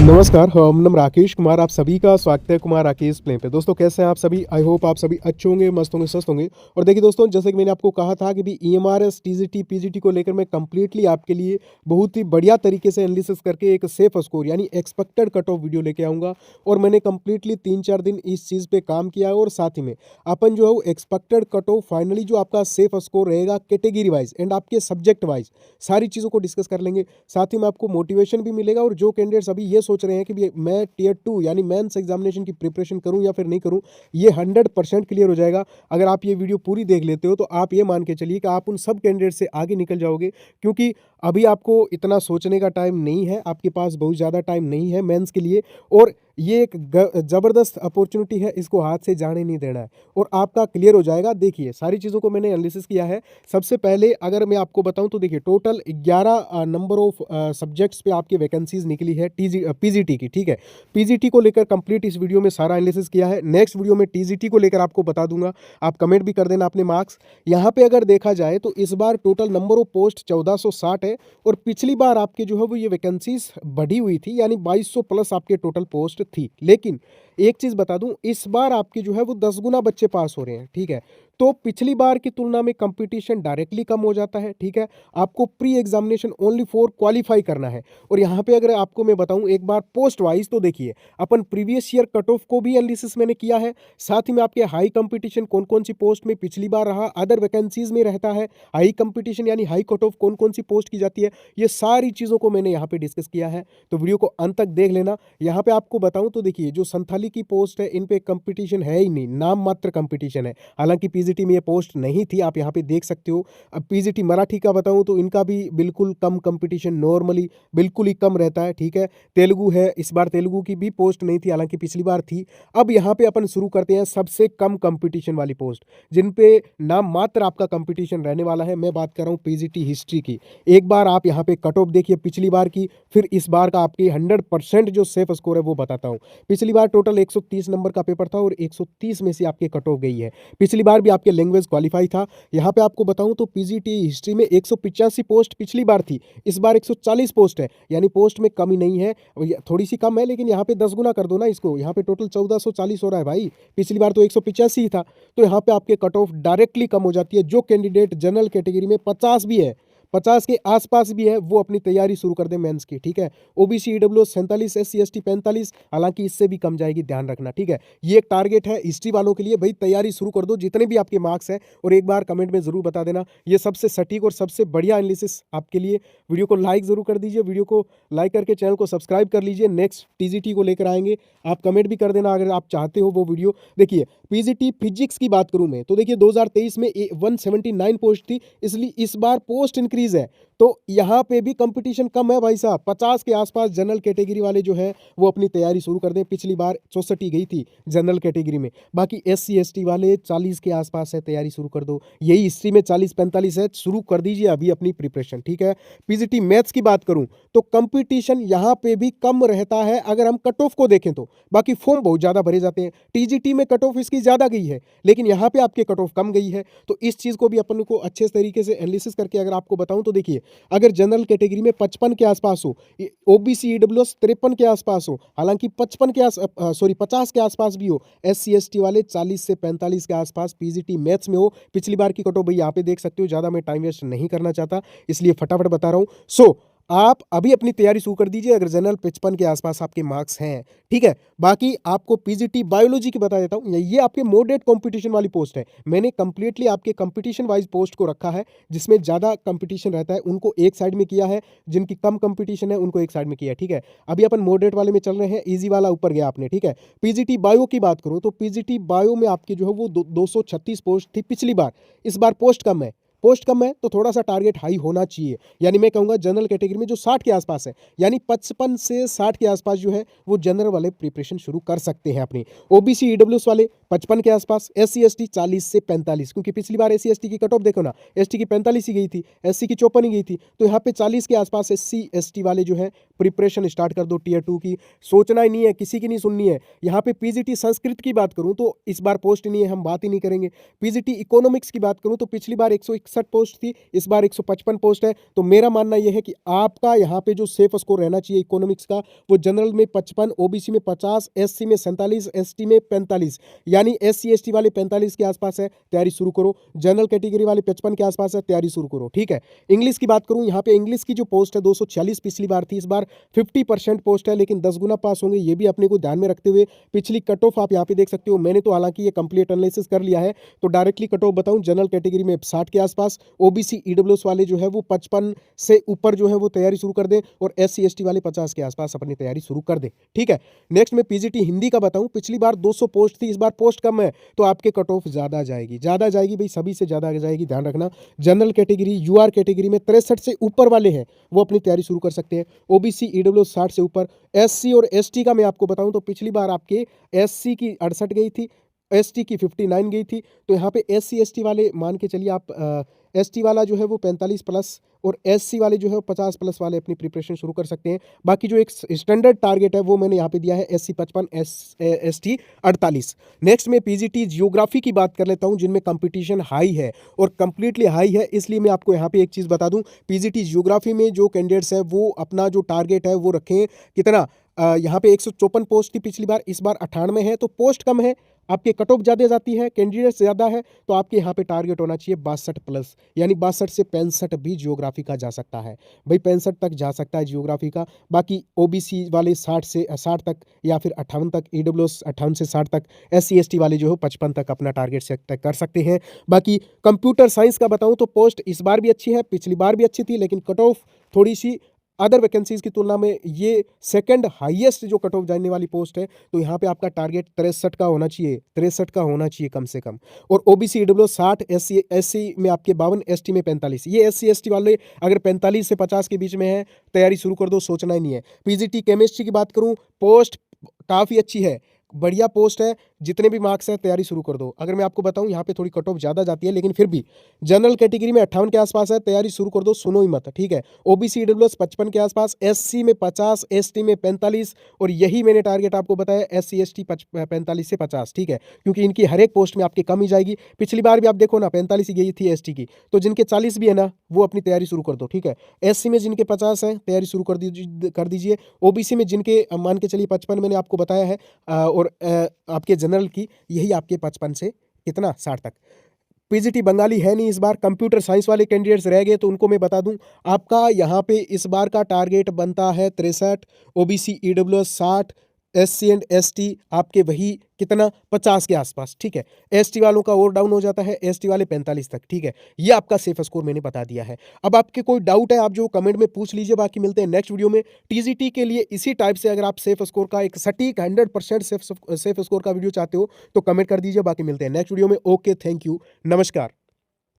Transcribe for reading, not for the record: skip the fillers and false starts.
नमस्कार, हम नाम राकेश कुमार, आप सभी का स्वागत है कुमार राकेश प्ले पे। दोस्तों कैसे हैं आप सभी? आई होप आप सभी अच्छे होंगे, मस्त होंगे, स्वस्थ होंगे। और देखिए दोस्तों, जैसे कि मैंने आपको कहा था कि भी ईएमआरएस, टीजीटी, पीजीटी को लेकर मैं कंप्लीटली आपके लिए बहुत ही बढ़िया तरीके से एनालिसिस करके एक सेफ स्कोर यानी एक्सपेक्टेड कट ऑफ वीडियो लेके आऊँगा। और मैंने कंप्लीटली 3-4 दिन इस चीज़ पे काम किया है और साथ ही में अपन जो है वो एक्सपेक्टेड कट ऑफ फाइनली जो आपका सेफ स्कोर रहेगा कैटेगरी वाइज एंड आपके सब्जेक्ट वाइज सारी चीज़ों को डिस्कस कर लेंगे। साथ ही में आपको मोटिवेशन भी मिलेगा और जो कैंडिडेट्स अभी ये सोच रहे हैं कि भी मैं टियर 2 यानी मेंस एग्जामिनेशन की प्रिपरेशन करूं या फिर नहीं करूं, ये 100% क्लियर हो जाएगा। अगर आप ये वीडियो पूरी देख लेते हो तो आप ये मान के चलिए कि आप उन सब कैंडिडेट से आगे निकल जाओगे, क्योंकि अभी आपको इतना सोचने का टाइम नहीं है, आपके पास बहुत ज़्यादा टाइम नहीं है मेंस के लिए। और ये एक ज़बरदस्त अपॉर्चुनिटी है, इसको हाथ से जाने नहीं देना है और आपका क्लियर हो जाएगा। देखिए सारी चीज़ों को मैंने एनालिसिस किया है। सबसे पहले अगर मैं आपको बताऊं तो देखिए टोटल 11 नंबर ऑफ सब्जेक्ट्स पे आपकी वैकेंसीज निकली है पीजीटी की, ठीक है। पीजीटी को लेकर कंप्लीट इस वीडियो में सारा एनालिसिस किया है। नेक्स्ट वीडियो में टीजीटी को लेकर आपको बता दूंगा, आप कमेंट भी कर देना अपने मार्क्स। यहाँ पे अगर देखा जाए तो इस बार टोटल नंबर ऑफ पोस्ट 1460 है और पिछली बार आपके जो है वो ये वैकेंसीज बढ़ी हुई थी, यानी 2200 प्लस आपके टोटल पोस्ट थी। लेकिन एक चीज बता दूं, इस बार आपके जो है वो 10 गुना बच्चे पास हो रहे हैं, ठीक है। तो पिछली बार की तुलना में कंपटीशन डायरेक्टली कम हो जाता है, ठीक है। आपको pre examination only for qualify करना है। और यहाँ पे अगर आपको मैं बताऊं एक बार पोस्ट वाइज, तो देखिए अपन प्रीवियस ईयर कट ऑफ को भी एनालिसिस मैंने किया है। साथ ही में आपके हाई कंपटीशन कौन कौन सी पोस्ट में पिछली बार रहा, अदर वैकेंसीज में रहता है हाई कंपटीशन यानी हाई कट ऑफ कौन कौन सी पोस्ट की जाती है, ये सारी चीज़ों को मैंने यहाँ पे डिस्कस किया है। तो वीडियो को अंत तक देख लेना। यहाँ पे आपको बताऊं तो देखिए जो संथाली की पोस्ट है इन पे कंपटीशन है ही नहीं, नाम मात्र कंपटीशन है। हालांकि पीजीटी में ये पोस्ट नहीं थी, आप यहाँ पे देख सकते हो। अब पीजीटी मराठी का बताऊं तो इनका भी बिल्कुल कम कंपटीशन, नॉर्मली बिल्कुल ही कम रहता है, ठीक है। तेलुगु है, इस बार तेलुगु की भी पोस्ट नहीं थी, हालांकि पिछली बार थी। अब यहाँ पे अपन शुरू करते हैं सबसे कम कंपटीशन वाली पोस्ट, जिन पे नाम मात्र आपका कंपटीशन रहने वाला है। मैं बात कर रहा हूँ पीजीटी हिस्ट्री की। एक बार आप यहाँ पे कट ऑफ देखिए पिछली बार की, फिर इस बार का आपकी 100% जो सेफ स्कोर है वो बताता हूँ। पिछली बार टोटल 130 नंबर का पेपर था और 130 में से आपके कट ऑफ गई है। पिछली बार भी आपके लैंग्वेज क्वालिफाई था। यहाँ पे आपको बताऊं तो पीजीटी हिस्ट्री में 185 पोस्ट पिछली बार थी, इस बार 140 पोस्ट है, यानी पोस्ट में कमी नहीं है, थोड़ी सी कम है, लेकिन यहाँ पे 10 गुना कर दो ना इसको, यहाँ पे टोटल 1440 हो रहा है भाई। पिछली बार तो 185 ही था, तो यहाँ पे आपके कट ऑफ डायरेक्टली कम हो जाती है। जो कैंडिडेट जनरल कैटेगरी में 50 भी है, 50 के आसपास भी है, वो अपनी तैयारी शुरू कर दे मेंस की, ठीक है। ओबीसी ईडब्ल्यूएस 47, एससी एसटी 45, हालांकि इससे भी कम जाएगी, ध्यान रखना, ठीक है। ये एक टारगेट है हिस्ट्री वालों के लिए, भाई तैयारी शुरू कर दो जितने भी आपके मार्क्स हैं। और एक बार कमेंट में जरूर बता देना, ये सबसे सटीक और सबसे बढ़िया एनालिसिस आपके लिए। वीडियो को लाइक जरूर कर दीजिए, वीडियो को लाइक करके चैनल को सब्सक्राइब कर लीजिए। नेक्स्ट टीजीटी को लेकर आएंगे, आप कमेंट भी कर देना अगर आप चाहते हो वो वीडियो। देखिए पीजीटी फिजिक्स की बात करूं मैं तो देखिए 2023 में 179 पोस्ट थी, इसलिए इस बार पोस्ट इंक्रीज है। तो यहाँ पे भी कंपटीशन कम है भाई साहब, 50 के आसपास जनरल कैटेगरी वाले जो है वो अपनी तैयारी शुरू कर दें। पिछली बार 64 ही गई थी जनरल कैटेगरी में, बाकी एससी एसटी वाले 40 के आसपास है, तैयारी शुरू कर दो। यही हिस्ट्री में 40-45 है, शुरू कर दीजिए अभी अपनी प्रिपरेशन, ठीक है। पीजीटी मैथ्स की बात करूं तो कंपटीशन यहाँ पे भी कम रहता है अगर हम कट ऑफ को देखें तो। बाकी फॉर्म बहुत ज्यादा भरे जाते हैं, टीजीटी में कट ऑफ इसकी ज्यादा गई है, लेकिन यहाँ पे आपके कट ऑफ कम गई है। तो इस चीज को भी अपन को अच्छे तरीके से एनालिसिस करके अगर आपको बताऊं तो देखिए अगर जनरल कैटेगरी में 55 के आसपास हो, ओबीसी ईडब्ल्यूएस 53 के आसपास हो, हालांकि 50 के आसपास भी हो, एससी एसटी वाले 40 से 45 के आसपास पीजीटी मैथ्स में हो। पिछली बार की कट ऑफ भाई यहाँ पे देख सकते हो, ज्यादा मैं टाइम वेस्ट नहीं करना चाहता, इसलिए फटाफट बता रहा हूँ। सो आप अभी अपनी तैयारी शुरू कर दीजिए अगर जनरल 55 के आसपास आपके मार्क्स हैं, ठीक है। बाकी आपको पीजीटी बायोलॉजी की बता देता हूं, ये आपके मॉडरेट कंपटीशन वाली पोस्ट है। मैंने कंप्लीटली आपके कंपटीशन वाइज पोस्ट को रखा है, जिसमें ज्यादा कंपटीशन रहता है उनको एक साइड में किया है, जिनकी कम कंपटीशन है उनको एक साइड में किया है, ठीक है। अभी अपन मॉडरेट वाले में चल रहे हैं, इजी वाला ऊपर गया आपने, ठीक है। पीजीटी बायो की बात करूं तो पीजीटी बायो में आपकी जो है वो 236 पोस्ट थी पिछली बार, इस बार पोस्ट कम है। पोस्ट कम है तो थोड़ा सा टारगेट हाई होना चाहिए, यानी मैं कहूंगा जनरल कैटेगरी में जो 60 के आसपास है, यानी 55 से 60 के आसपास जो है वो जनरल वाले प्रिपरेशन शुरू कर सकते हैं अपनी। ओबीसी ईडब्ल्यूएस वाले 55 के आसपास, SC/ST 40 से 45, क्योंकि पिछली बार SC/ST की कट ऑफ देखो ना, ST की 45 ही गई थी, SC की 54 ही गई थी, तो यहाँ पे 40 के आसपास SC/ST वाले जो है प्रिपरेशन स्टार्ट कर दो टियर 2 की। सोचना ही नहीं है, किसी की नहीं सुननी है। यहाँ पे PGT संस्कृत की बात करूँ तो इस बार पोस्ट नहीं है, हम बात ही नहीं करेंगे। PGT इकोनॉमिक्स की बात करूँ तो पिछली बार 161 पोस्ट थी, इस बार 155 पोस्ट है। तो मेरा मानना यह है कि आपका यहाँ पे जो सेफ स्कोर रहना चाहिए इकोनॉमिक्स का, वो जनरल में 55, OBC में 50, SC में 47, ST में 45, यानी SC/ST वाले 45 के आसपास है, तैयारी शुरू करो। जनरल कैटेगरी वाले 55 के आसपास है, तैयारी शुरू करो, ठीक है। इंग्लिश की बात करूं, यहाँ पे इंग्लिश की जो पोस्ट है 246 पिछली बार थी, इस बार 50% पोस्ट है, लेकिन 10 गुना पास होंगे, ये भी अपने को ध्यान में रखते हुए पिछली कट ऑफ आप यहाँ पे देख सकते हो। मैंने तो हालांकि ये कंप्लीट एनालिसिस कर लिया है, तो डायरेक्टली कट ऑफ बताऊं, जनरल कैटेगरी में 60 के आसपास, OBC EWS वाले जो है वो 55 से ऊपर जो है वो तैयारी शुरू कर दें, और SC/ST वाले 50 के आसपास अपनी तैयारी शुरू कर दें, ठीक है। नेक्स्ट में PGT हिंदी का बताऊं, पिछली बार 200 पोस्ट थी, इस बार पोस्ट कम है, तो आपके कट ऑफ ज्यादा जाएगी भाई, सभी से ज्यादा जाएगी, ध्यान रखना। जनरल कैटेगरी UR कैटेगरी में 63 से ऊपर वाले हैं, वो अपनी तैयारी शुरू कर सकते हैं। OBC EWS 60 से ऊपर। SC और ST का मैं आपको बताऊं तो पिछली बार आपके SC की 68 गई थी, ST की 59 गई थी, तो यहाँ पे SC/ST वाले मान के चलिए आप, ST वाला जो है वो 45 प्लस और SC वाले जो है 50 प्लस वाले अपनी प्रिपरेशन शुरू कर सकते हैं। बाकी जो एक स्टैंडर्ड टारगेट है वो मैंने यहाँ पे दिया है, SC 55, ST 48। नेक्स्ट में PGT जियोग्राफी की बात कर लेता हूँ, जिनमें कंपटीशन हाई है और कंप्लीटली हाई है, इसलिए मैं आपको यहाँ पे एक चीज़ बता दूँ, PGT जियोग्राफी में जो कैंडिडेट्स है वो अपना जो टारगेट है वो रखें कितना, यहाँ पे 154 पोस्ट थी पिछली बार, इस बार 98 है, तो पोस्ट कम है, आपके कट ऑफ ज़्यादा जाती है, कैंडिडेट्स ज़्यादा है, तो आपके यहाँ पे टारगेट होना चाहिए 62 प्लस, यानी 62 से 65 भी जियोग्राफी का जा सकता है भाई, 65 तक जा सकता है जियोग्राफी का। बाकी OBC वाले 60 से 60 तक या फिर 58 तक, EWS 58 से 60 तक, SC/ST वाले जो है 55 तक अपना टारगेट से तक कर सकते हैं। बाकी कंप्यूटर साइंस का बताऊँ तो पोस्ट इस बार भी अच्छी है, पिछली बार भी अच्छी थी, लेकिन कट ऑफ थोड़ी सी अदर वैकेंसीज की तुलना में ये सेकंड हाईएस्ट जो कट ऑफ जाने वाली पोस्ट है, तो यहाँ पे आपका टारगेट 63 का होना चाहिए, 63 का होना चाहिए कम से कम। और OBC EWS 60, SC में आपके 52, ST में 45, ये SC/ST वाले अगर 45 से 50 के बीच में है, तैयारी शुरू कर दो, सोचना ही नहीं है। PGT केमिस्ट्री की बात करूँ, पोस्ट काफ़ी अच्छी है, बढ़िया पोस्ट है, जितने भी मार्क्स हैं तैयारी शुरू कर दो। अगर मैं आपको बताऊं यहाँ पे थोड़ी कट ऑफ ज़्यादा जाती है, लेकिन फिर भी जनरल कैटेगरी में 58 के आसपास है, तैयारी शुरू कर दो, सुनो ही मत, ठीक है। OBC EWS 55 के आसपास, SC में 50, ST में 45, और यही मैंने टारगेट आपको बताया SC/ST 45 से 50, ठीक है, क्योंकि इनकी हर एक पोस्ट में आपकी कम ही जाएगी। पिछली बार भी आप देखो ना 45 ही गई थी ST की, तो जिनके 40 भी है ना वो अपनी तैयारी शुरू कर दो, ठीक है। SC में जिनके 50 है तैयारी शुरू कर दीजिए। OBC में जिनके मान के चलिए 55 मैंने आपको बताया है, और आपके जनरल की यही आपके 55 से कितना 60 तक। PGT बंगाली है नहीं इस बार, कंप्यूटर साइंस वाले कैंडिडेट्स रह गए, तो उनको मैं बता दूं, आपका यहाँ पे इस बार का टारगेट बनता है 63, OBC EWS 60, SC and ST आपके वही कितना 50 के आसपास, ठीक है। ST वालों का और डाउन हो जाता है, ST वाले 45 तक, ठीक है। ये आपका सेफ स्कोर मैंने बता दिया है। अब आपके कोई डाउट है आप जो कमेंट में पूछ लीजिए, बाकी मिलते हैं नेक्स्ट वीडियो में। TGT के लिए इसी टाइप से अगर आप सेफ स्कोर का एक सटीक 100% सेफ स्कोर का वीडियो चाहते हो तो कमेंट कर दीजिए, बाकी मिलते हैं नेक्स्ट वीडियो में। ओके, थैंक यू, नमस्कार।